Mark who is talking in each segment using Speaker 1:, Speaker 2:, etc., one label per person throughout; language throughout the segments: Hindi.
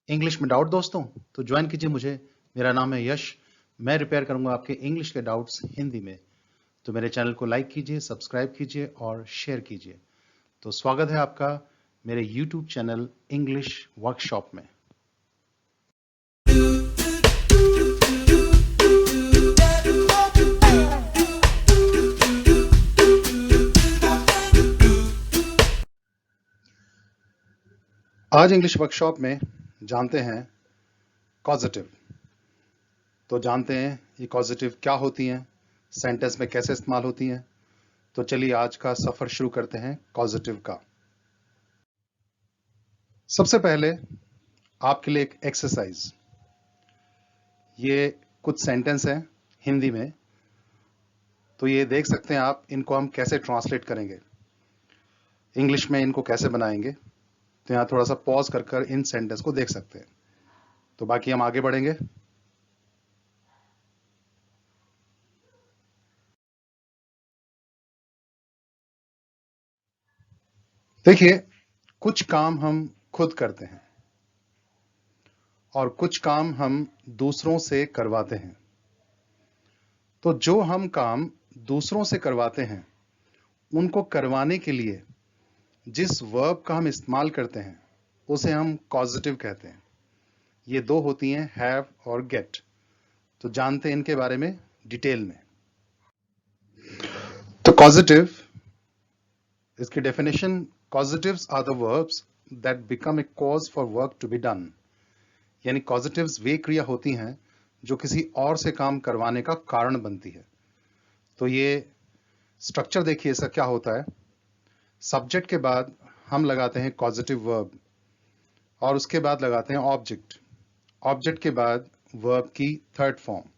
Speaker 1: इंग्लिश में डाउट दोस्तों तो ज्वाइन कीजिए मुझे। मेरा नाम है यश। मैं रिपेयर करूंगा आपके इंग्लिश के डाउट्स हिंदी में। तो मेरे चैनल को लाइक कीजिए, सब्सक्राइब कीजिए और शेयर कीजिए। तो स्वागत है आपका मेरे यूट्यूब चैनल इंग्लिश वर्कशॉप में। आज इंग्लिश वर्कशॉप में जानते हैं कॉजेटिव। तो जानते हैं ये कॉजेटिव क्या होती हैं, सेंटेंस में कैसे इस्तेमाल होती हैं। तो चलिए आज का सफर शुरू करते हैं कॉजेटिव का। सबसे पहले आपके लिए एक एक्सरसाइज, ये कुछ सेंटेंस हैं हिंदी में, तो ये देख सकते हैं आप, इनको हम कैसे ट्रांसलेट करेंगे, इंग्लिश में इनको कैसे बनाएंगे। तो यहाँ थोड़ा सा पॉज कर कर इन सेंटेंस को देख सकते हैं। तो बाकी हम आगे बढ़ेंगे। देखिए, कुछ काम हम खुद करते हैं और कुछ काम हम दूसरों से करवाते हैं। तो जो हम काम दूसरों से करवाते हैं उनको करवाने के लिए जिस वर्ब का हम इस्तेमाल करते हैं उसे हम कॉजेटिव कहते हैं। ये दो होती हैं, हैव और गेट। तो जानते हैं इनके बारे में डिटेल में। तो कॉजेटिव, इसकी definition, causatives are the verbs that become a cause for work to be done. यानी कॉजेटिव्स वे क्रिया होती हैं जो किसी और से काम करवाने का कारण बनती है। तो ये स्ट्रक्चर देखिए, इसका क्या होता है। सब्जेक्ट के बाद हम लगाते हैं कॉजेटिव वर्ब और उसके बाद लगाते हैं ऑब्जेक्ट। ऑब्जेक्ट के बाद वर्ब की थर्ड फॉर्म।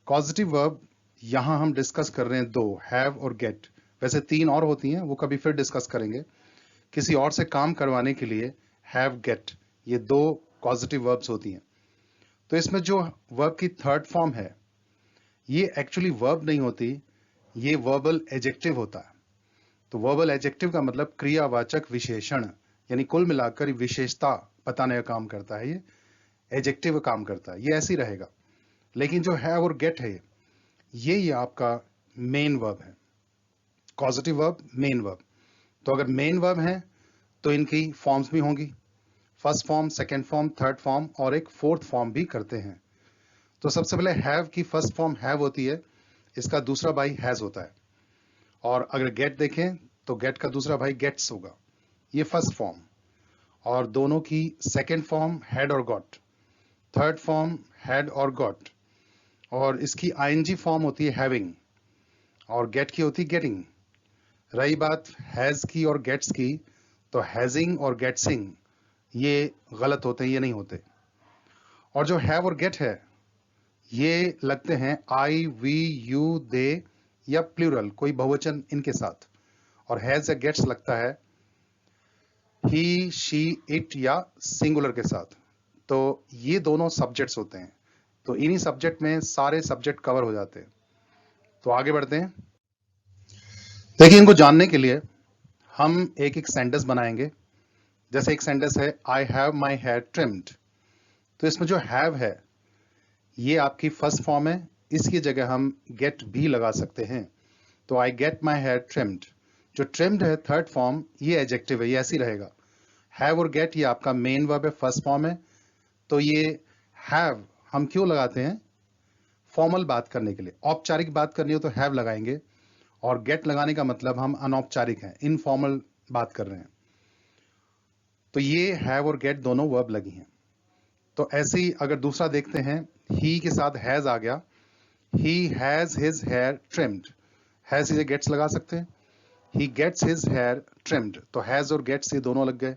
Speaker 1: कॉजेटिव वर्ब यहां हम डिस्कस कर रहे हैं दो, हैव और गेट। वैसे तीन और होती हैं, वो कभी फिर डिस्कस करेंगे। किसी और से काम करवाने के लिए हैव, गेट, ये दो पॉजिटिव वर्ब्स होती हैं। तो इसमें जो वर्ब की थर्ड फॉर्म है ये एक्चुअली वर्ब नहीं होती, ये वर्बल एडजेक्टिव होता है। तो वर्बल एडजेक्टिव का मतलब क्रियावाचक विशेषण, यानी कुल मिलाकर विशेषता बताने का काम करता है। ये एडजेक्टिव काम करता है, ये ऐसे ही रहेगा। लेकिन जो है और गेट है ये आपका मेन वर्ब है। Positive verb, main verb. तो अगर मेन वर्ब है तो इनकी फॉर्म्स भी होंगी, first form, second form, third form और एक फोर्थ फॉर्म भी करते हैं। तो सबसे पहले हैव की फर्स्ट फॉर्म हैव होती है, इसका दूसरा भाई हैज होता है। और अगर गेट देखें तो गेट का दूसरा भाई गेट्स होगा, ये फर्स्ट फॉर्म। और दोनों की सेकेंड फॉर्म हैड और गॉट, थर्ड फॉर्म हैड और गॉट, और इसकी आईएनजी फॉर्म होती है हैविंग और गेट की होती है गेटिंग। रही बात हैज की और गेट्स की, तो हैजिंग और गेट्सिंग ये गलत होते हैं, ये नहीं होते। और जो हैव और गेट है ये लगते हैं आई, वी, यू, दे या प्लूरल, कोई बहुवचन इनके साथ। और हैज या गेट्स लगता है ही, शी, इट या सिंगुलर के साथ। तो ये दोनों सब्जेक्ट्स होते हैं। तो इन्हीं सब्जेक्ट में सारे सब्जेक्ट कवर हो जाते हैं। तो आगे बढ़ते हैं। देखिए, इनको जानने के लिए हम एक एक सेंटेंस बनाएंगे। जैसे एक सेंटेंस है, I have my hair trimmed. तो इसमें जो हैव है ये आपकी फर्स्ट फॉर्म है, इसकी जगह हम गेट भी लगा सकते हैं। तो I get my hair trimmed. जो ट्रिम्ड है थर्ड फॉर्म, ये एडजेक्टिव है, ये ऐसे ही रहेगा। हैव और गेट ये आपका मेन वर्ब है, फर्स्ट फॉर्म है। तो ये हैव हम क्यों लगाते हैं, फॉर्मल बात करने के लिए। औपचारिक बात करनी हो तो हैव लगाएंगे, और गेट लगाने का मतलब हम अनौपचारिक हैं, इनफॉर्मल बात कर रहे हैं। तो ये हैव और गेट दोनों वर्ब लगी हैं। तो ऐसे ही अगर दूसरा देखते हैं, ही के साथ हैज आ गया, he has his hair trimmed। has से gets लगा सकते हैं, he gets his hair trimmed। तो has और gets ये दोनों लग गए।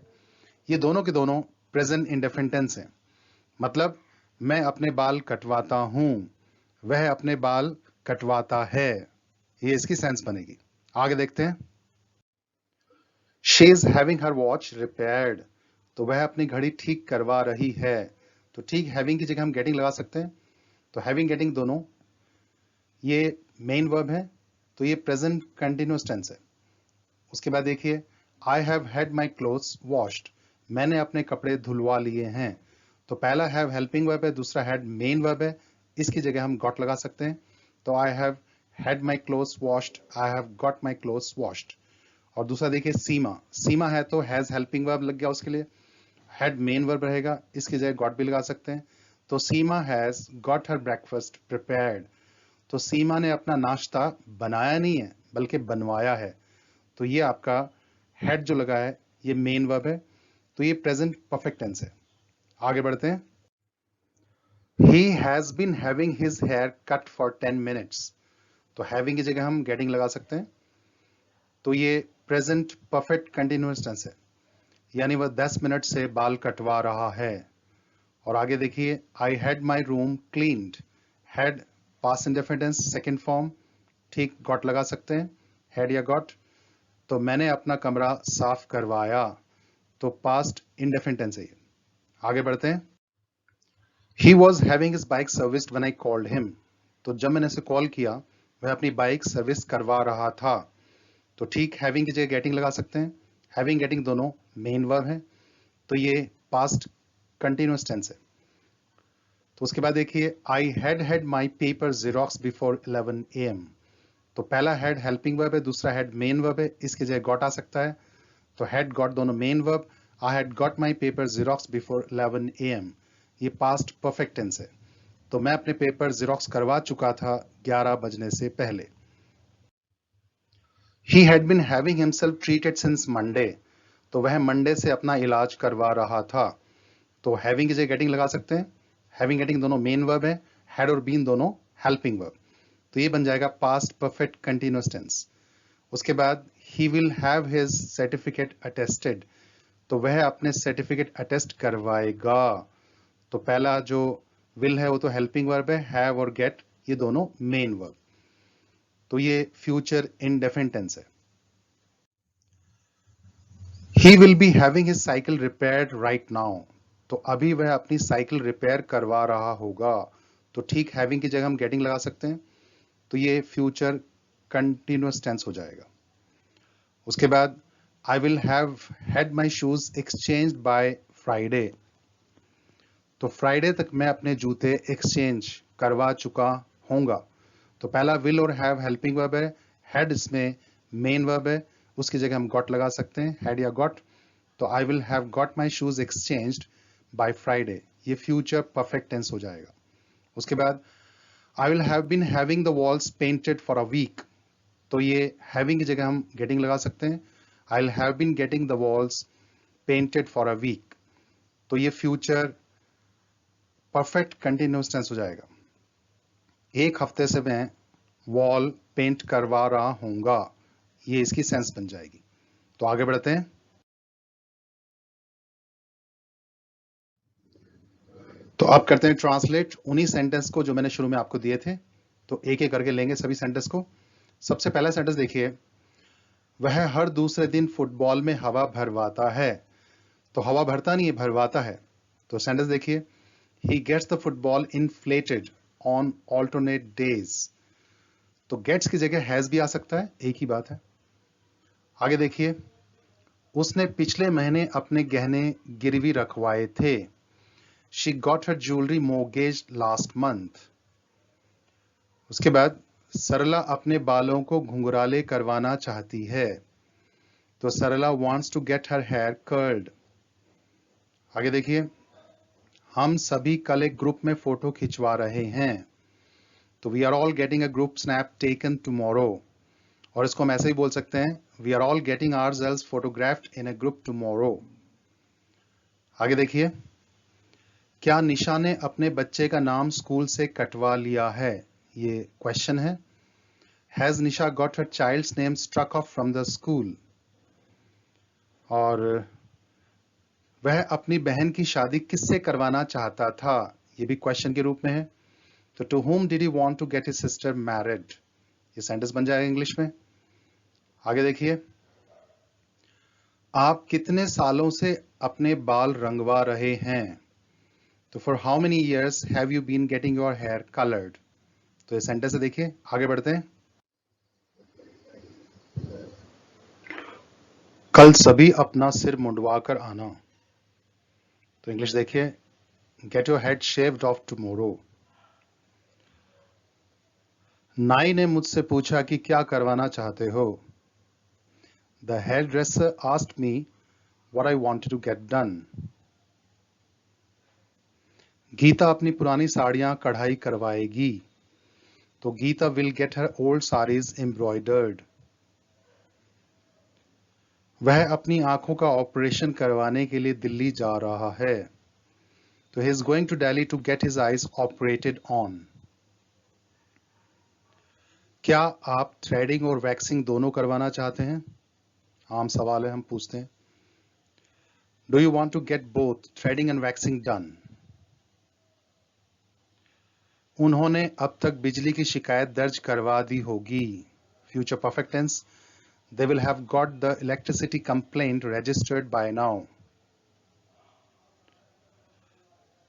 Speaker 1: ये दोनों के दोनों प्रेजेंट इंडेफिनिट टेंस हैं। मतलब मैं अपने बाल कटवाता हूं, वह अपने बाल कटवाता है, ये इसकी सेंस बनेगी। आगे देखते हैं। she is having her watch repaired। तो वह अपनी घड़ी ठीक करवा रही है। तो ठीक हैविंग की जगह हम गेटिंग लगा सकते हैं। तो हैविंग गेटिंग दोनों ये मेन वर्ब है, तो ये प्रेजेंट कंटिन्यूअस टेंस है। उसके बाद देखिए, I have had my clothes washed. मैंने अपने कपड़े धुलवा लिए हैं। तो पहला हैव हेल्पिंग वर्ब है, दूसरा हैड मेन वर्ब है, इसकी जगह हम गॉट लगा सकते हैं। तो I have had my clothes washed, I have got my clothes washed. और दूसरा देखिए सीमा, सीमा है तो हैज हेल्पिंग वर्ब लग गया उसके लिए, हैड मेन वर्ब रहेगा, इसकी जगह गॉट भी लगा सकते हैं। तो Seema has got her breakfast prepared. तो सीमा ने अपना नाश्ता बनाया नहीं है बल्कि बनवाया है। तो ये आपका हैड जो लगा है ये मेन वर्ब है, तो ये प्रेजेंट परफेक्ट टेंस है। आगे बढ़ते हैं। He has been having his hair cut for 10 minutes। तो having की जगह हम getting लगा सकते हैं। तो ये प्रेजेंट परफेक्ट कंटिन्यूअस टेंस है, यानी वह 10 मिनट से बाल कटवा रहा है। और आगे देखिए, I had my room cleaned. Had past indefinite tense second form, ठीक गॉट लगा सकते हैं, हैड या गॉट। तो मैंने अपना कमरा साफ करवाया, तो पास्ट इंडेफिनिट टेंस है ये। आगे बढ़ते हैं। He was having his bike serviced when I called him। तो जब मैंने उसे कॉल किया वह अपनी बाइक सर्विस करवा रहा था। तो ठीक हैविंग की जगह गेटिंग लगा सकते हैं, हैविंग गेटिंग दोनों मेन वर्ब हैं, तो ये पास्ट कंटिन्यूअस टेंस है। तो उसके बाद देखिए, I had my paper xerox before 11 AM। तो पहला हैड हेल्पिंग वर्ब है, दूसरा हैड मेन वर्ब है, इसकी जगह गॉट आ सकता है। तो हैड गॉट दोनों main verb, I had got my paper xerox before 11 AM, ये पास्ट परफेक्ट टेंस है। तो मैं अपने पेपर जेरोक्स करवा चुका था 11 बजने से पहले। He had been having himself treated since Monday। तो वह मंडे से अपना इलाज करवा रहा था। तो हैविंग की जगह गेटिंग लगा सकते हैं, हैविंग गेटिंग दोनों मेन वर्ब है, हैड और बीन दोनों हेल्पिंग वर्ब। तो ये बन जाएगा पास्ट परफेक्ट कंटिन्यूअस टेंस। उसके बाद he will have his certificate attested. तो वह अपने सर्टिफिकेट अटेस्ट करवाएगा। तो पहला जो विल है वो तो हेल्पिंग वर्ब है, हैव और गेट ये दोनों मेन वर्ब। तो ये फ्यूचर इंडेफिनिट टेंस है। He will be having his cycle repaired right now. तो अभी वह अपनी साइकिल रिपेयर करवा रहा होगा। तो ठीक हैविंग की जगह हम गेटिंग लगा सकते हैं, तो ये फ्यूचर कंटिन्यूअस टेंस हो जाएगा। उसके बाद I will have had my shoes exchanged by Friday. तो फ्राइडे तक मैं अपने जूते एक्सचेंज करवा चुका होऊंगा। तो पहला विल और हैव हेल्पिंग वर्ब है, हैड इसमें मेन वर्ब है, उसकी जगह हम गॉट लगा सकते हैं, हैड या गॉट। तो I will have got my shoes exchanged by Friday, ये फ्यूचर परफेक्ट टेंस हो जाएगा। उसके बाद I will have been having the walls painted for a week. तो ये हैविंग की जगह हम गेटिंग लगा सकते हैं, I will have been getting the walls painted for a week. तो ये फ्यूचर परफेक्ट कंटिन्यूअस टेंस हो जाएगा। एक हफ्ते से मैं वॉल पेंट करवा रहा हूंगा, ये इसकी सेंस बन जाएगी। तो आगे बढ़ते हैं। तो अब करते हैं ट्रांसलेट उन्हीं सेंटेंस को जो मैंने शुरू में आपको दिए थे। तो एक एक करके लेंगे सभी सेंटेंस को। सबसे पहला सेंटेंस देखिए, वह हर दूसरे दिन फुटबॉल में हवा भरवाता है। तो हवा भरता नहीं है, भरवाता है। तो सेंटेंस देखिए, he gets the football inflated on alternate days। तो gets की जगह has भी आ सकता है, एक ही बात है। आगे देखिए, उसने पिछले महीने अपने गहने गिरवी रखवाए थे। She got her jewelry mortgaged last month। उसके बाद सरला अपने बालों को घुंघराले करवाना चाहती है। तो सरला wants to get her hair curled। आगे देखिए, हम सभी कल एक ग्रुप में फोटो खिंचवा रहे हैं। तो we are all getting a group snap taken tomorrow. और इसको हम ऐसे ही बोल सकते हैं, we are all getting ourselves photographed in a group tomorrow. आगे देखिए, क्या निशा ने अपने बच्चे का नाम स्कूल से कटवा लिया है, ये क्वेश्चन है। Has Nisha got her child's name struck off from the school. और वह अपनी बहन की शादी किससे करवाना चाहता था, ये भी क्वेश्चन के रूप में है। तो to whom did he want to get his sister married, ये सेंटेंस बन जाएगा इंग्लिश में। आगे देखिए, आप कितने सालों से अपने बाल रंगवा रहे हैं। तो for how many years have you been getting your hair coloured. तो ये सेंटेंस है, देखिए। आगे बढ़ते हैं। कल सभी अपना सिर मुंडवा कर आना। तो इंग्लिश देखिए, Get your head shaved off tomorrow. नाई ने मुझसे पूछा कि क्या करवाना चाहते हो. The hairdresser asked me what I wanted to get done. Gita अपनी पुरानी साड़ियां कढ़ाई करवाएगी. तो Gita will get her old sarees embroidered. वह अपनी आंखों का ऑपरेशन करवाने के लिए दिल्ली जा रहा है. तो he is going to Delhi to get his eyes operated on. क्या आप थ्रेडिंग और वैक्सिंग दोनों करवाना चाहते हैं? आम सवाल है, हम पूछते हैं. Do you want to get both threading and waxing done? उन्होंने अब तक बिजली की शिकायत दर्ज करवा दी होगी. Future perfect tense. They will have got the electricity complaint registered by now.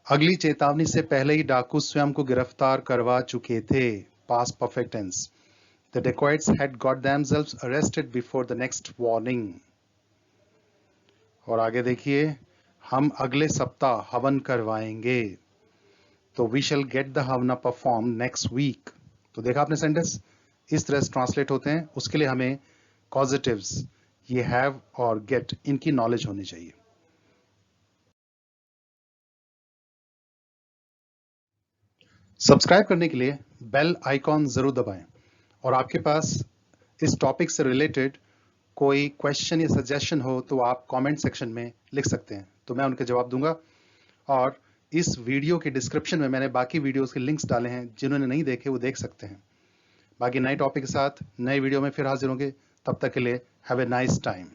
Speaker 1: अगली चेतावनी से पहले ही डाकू स्वयं को गिरफ्तार करवा चुके थे. Past perfect tense. The dacoits had got themselves arrested before the next warning. और आगे देखिए, हम अगले सप्ताह हवन करवाएंगे. तो we shall get the havana performed next week. तो देखा आपने सेंटेंस इस तरह से ट्रांसलेट होते हैं. उसके लिए हमें कॉजेटिव्स, ये हैव और गेट, इनकी नॉलेज होनी चाहिए. सब्सक्राइब करने के लिए बेल आइकॉन जरूर दबाएं. और आपके पास इस टॉपिक से रिलेटेड कोई क्वेश्चन या सजेशन हो तो आप कमेंट सेक्शन में लिख सकते हैं, तो मैं उनके जवाब दूंगा. और इस वीडियो के डिस्क्रिप्शन में मैंने बाकी वीडियोस के लिंक्स डाले हैं, जिन्होंने नहीं देखे वो देख सकते हैं. बाकी नए टॉपिक के साथ नए वीडियो में फिर हाजिर होंगे. तब तक के लिए हैव ए नाइस टाइम.